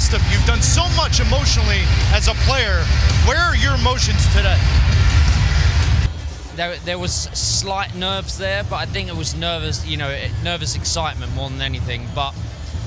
system. You've done so much emotionally as a player. Where are your emotions today? There was slight nerves there, but I think it was nervous excitement more than anything. But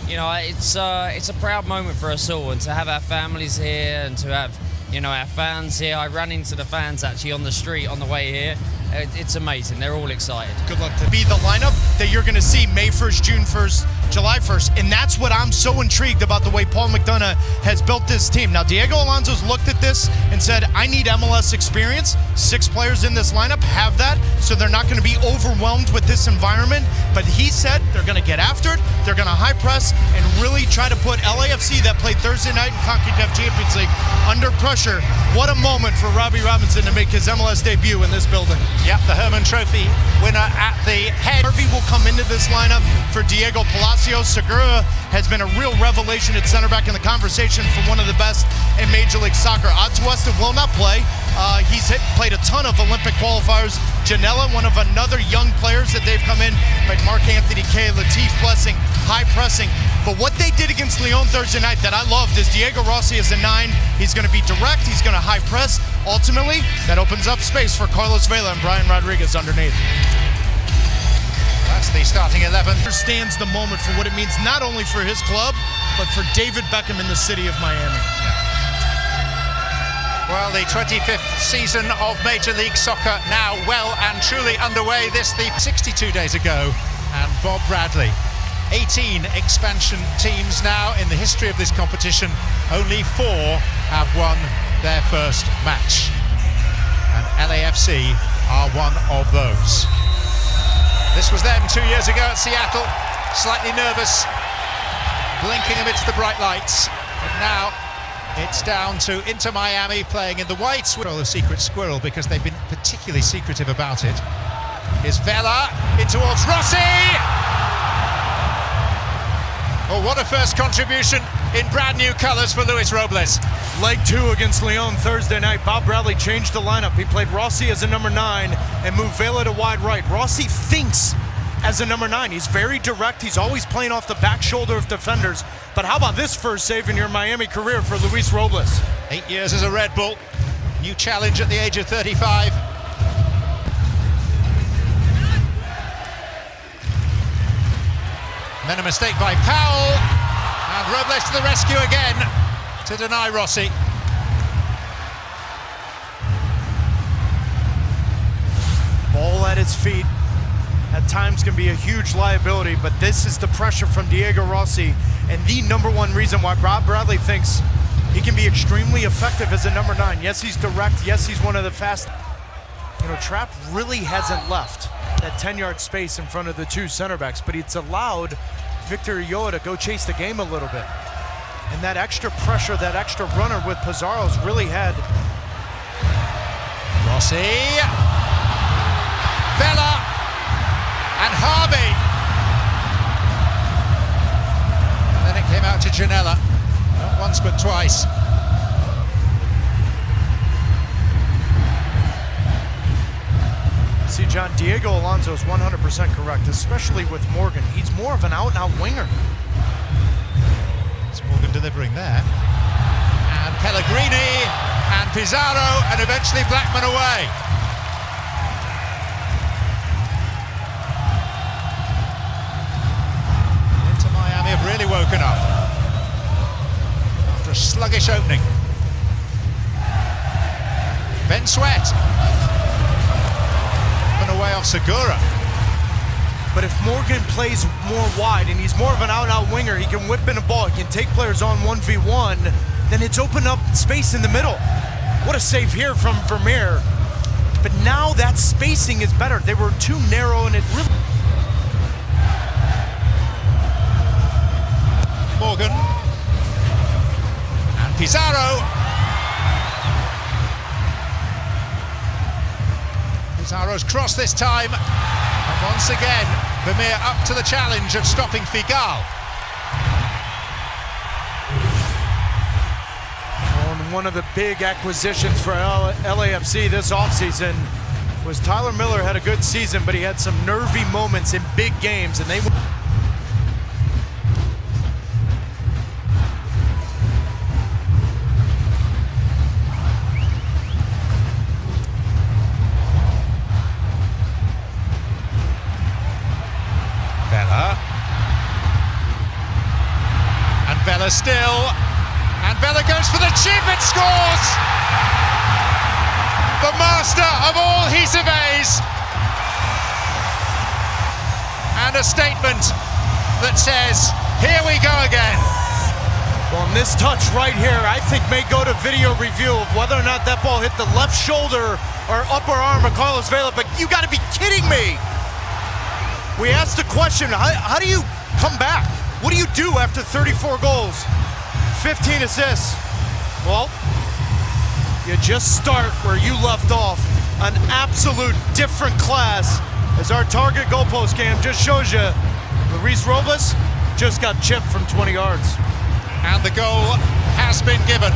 it's a proud moment for us all, and to have our families here and to have our fans here. I ran into the fans actually on the street on the way here. It's amazing. They're all excited. Good luck to be the lineup that you're going to see May 1st, June 1st, July 1st. And that's what I'm so intrigued about, the way Paul McDonough has built this team. Now, Diego Alonso's looked at this and said, I need MLS experience. 6 players in this lineup have that, so they're not going to be overwhelmed with this environment. But he said they're going to get after it. They're going to high press and really try to put LAFC, that played Thursday night in CONCACAF Champions League, under pressure. What a moment for Robbie Robinson to make his MLS debut in this building. Yep, the Herman Trophy winner at the head. Harvey will come into this lineup for Diego Palacios. Segura has been a real revelation at center back in the conversation for one of the best in Major League Soccer. Atuesta will not play. He's played a ton of Olympic qualifiers. Janela, one of another young players that they've come in, like Mark Anthony K, Latif Blessing, high pressing. But what they did against Lyon Thursday night that I loved is Diego Rossi as a 9. He's going to be direct. He's going to high press. Ultimately, that opens up space for Carlos Vela and Brian Rodriguez underneath. That's the starting 11. Understands the moment for what it means, not only for his club, but for David Beckham in the city of Miami. Well, the 25th season of Major League Soccer now well and truly underway. This the 62 days ago, and Bob Bradley. 18 expansion teams now in the history of this competition. Only 4 have won their first match, and LAFC are one of those. This was them 2 years ago at Seattle, slightly nervous, blinking amidst the bright lights, but now it's down to Inter Miami playing in the white. The secret squirrel, because they've been particularly secretive about it. Here's Vela in towards Rossi. Oh, what a first contribution in brand new colours for Luis Robles. Leg 2 against Lyon Thursday night. Bob Bradley changed the lineup. He played Rossi as a number 9 and moved Vela to wide right. Rossi thinks as a number 9. He's very direct. He's always playing off the back shoulder of defenders. But how about this first save in your Miami career for Luis Robles? 8 years as a Red Bull. New challenge at the age of 35. And then a mistake by Powell. And Robles to the rescue again to deny Rossi. Ball at his feet at times can be a huge liability, but this is the pressure from Diego Rossi, and the number 1 reason why Bob Bradley thinks he can be extremely effective as a number 9. Yes, he's direct. Yes, he's one of the fast. Trapp really hasn't left that 10-yard space in front of the 2 center backs, but it's allowed Victor Ulloa to go chase the game a little bit. And that extra pressure, that extra runner with Pizarro's really had. Rossi. Vela. And Harvey. And then it came out to Janela. Not once but twice. See, John, Diego Alonso is 100% correct, especially with Morgan. He's more of an out-and-out winger. It's Morgan delivering there. And Pellegrini, and Pizarro, and eventually Blackman away. Inter Miami have really woken up after a sluggish opening. Ben Sweat. Away off Segura. But if Morgan plays more wide and he's more of an out-and-out winger, he can whip in a ball, he can take players on 1v1, then it's opened up space in the middle. What a save here from Vermeer. But now that spacing is better. They were too narrow, and it really... Morgan. And Pizarro. Pizarro's cross this time, and once again Vermeer up to the challenge of stopping Figal. And one of the big acquisitions for LAFC this offseason was Tyler Miller. Had a good season, but he had some nervy moments in big games, and they Vela still, and Vela goes for the chip and scores! The master of all he surveys, and a statement that says, here we go again. Well, and this touch right here, I think may go to video review of whether or not that ball hit the left shoulder or upper arm of Carlos Vela, but you gotta be kidding me. We asked the question, how do you come back? What do you do after 34 goals, 15 assists? Well, you just start where you left off, an absolute different class. As our target goalpost cam just shows you, Luis Robles just got chipped from 20 yards. And the goal has been given.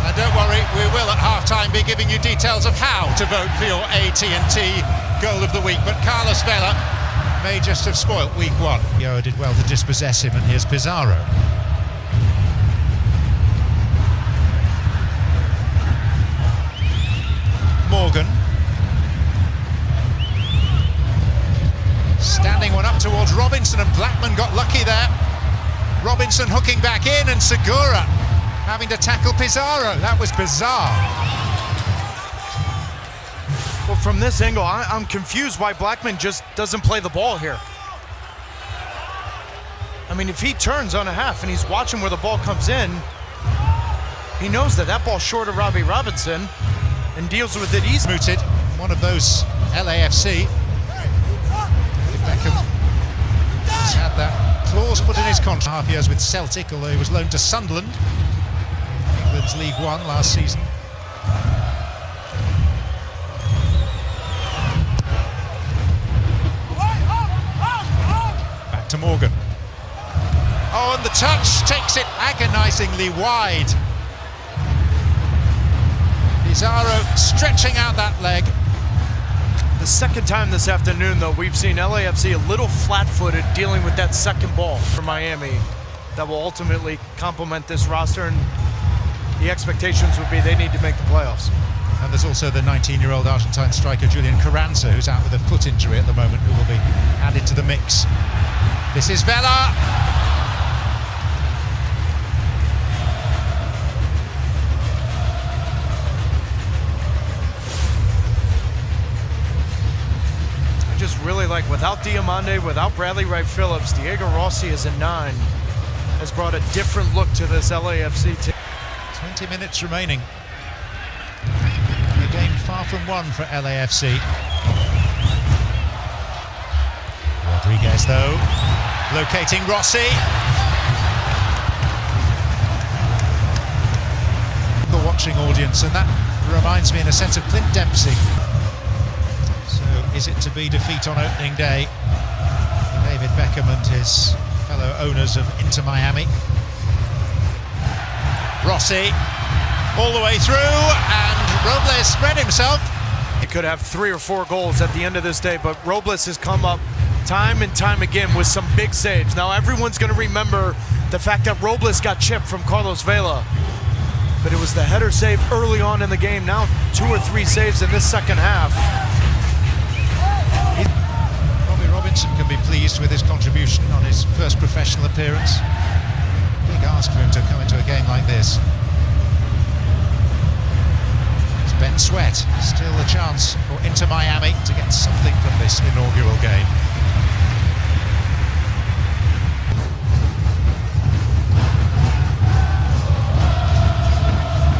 And don't worry, we will at halftime be giving you details of how to vote for your AT&T goal of the week. But Carlos Vela may just have spoilt week one. Yo did well to dispossess him, and here's Pizarro. Morgan. Standing one up towards Robinson, and Blackman got lucky there. Robinson hooking back in, and Segura having to tackle Pizarro. That was bizarre. Well, from this angle, I'm confused why Blackman just doesn't play the ball here. I mean, if he turns on a half and he's watching where the ball comes in, he knows that that ball's short of Robbie Robinson and deals with it easily. Mooted, one of those LAFC. Beckham has had that clause put in his contract. Half years with Celtic, although he was loaned to Sunderland, England's League One last season. Back to Morgan. Oh, and the touch takes it agonisingly wide. Pizarro stretching out that leg. The second time this afternoon, though, we've seen LAFC a little flat-footed dealing with that second ball for Miami that will ultimately complement this roster, and the expectations would be they need to make the playoffs. And there's also the 19-year-old Argentine striker Julian Carranza, who's out with a foot injury at the moment, who will be added to the mix. This is Vela. Just really like, without Diamande, without Bradley Wright Phillips, Diego Rossi as a 9 has brought a different look to this LAFC team. 20 minutes remaining. The game far from won for LAFC. Rodriguez, though, locating Rossi. The watching audience, and that reminds me in a sense of Clint Dempsey. Is it to be defeat on opening day for David Beckham and his fellow owners of Inter Miami? Rossi all the way through, and Robles spread himself. He could have 3 or 4 goals at the end of this day, but Robles has come up time and time again with some big saves. Now everyone's going to remember the fact that Robles got chipped from Carlos Vela, but it was the header save early on in the game. Now 2 or 3 saves in this second half. Robinson can be pleased with his contribution on his first professional appearance. Big ask for him to come into a game like this. It's Ben Sweat, still a chance for Inter Miami to get something from this inaugural game.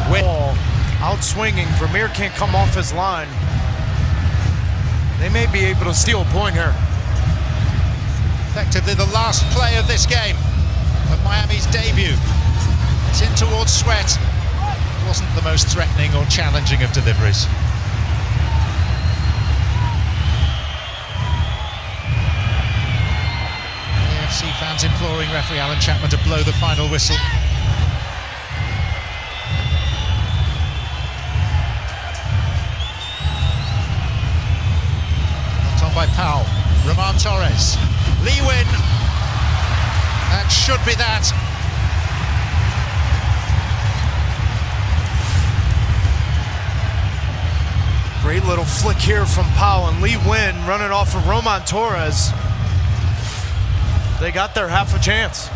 Ball out swinging, Vermeer can't come off his line. They may be able to steal a point here. Effectively the last play of this game, of Miami's debut. It's in towards Sweat. It wasn't the most threatening or challenging of deliveries. AFC fans imploring referee Alan Chapman to blow the final whistle. Knocked on by Powell. Roman Torres. Lee Win. That should be that. Great little flick here from Powell, and Lee Win running off of Roman Torres. They got their half a chance.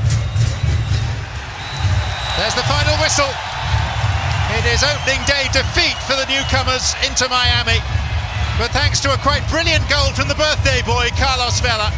There's the final whistle. It is opening day defeat for the newcomers into Miami. But thanks to a quite brilliant goal from the birthday boy, Carlos Vela.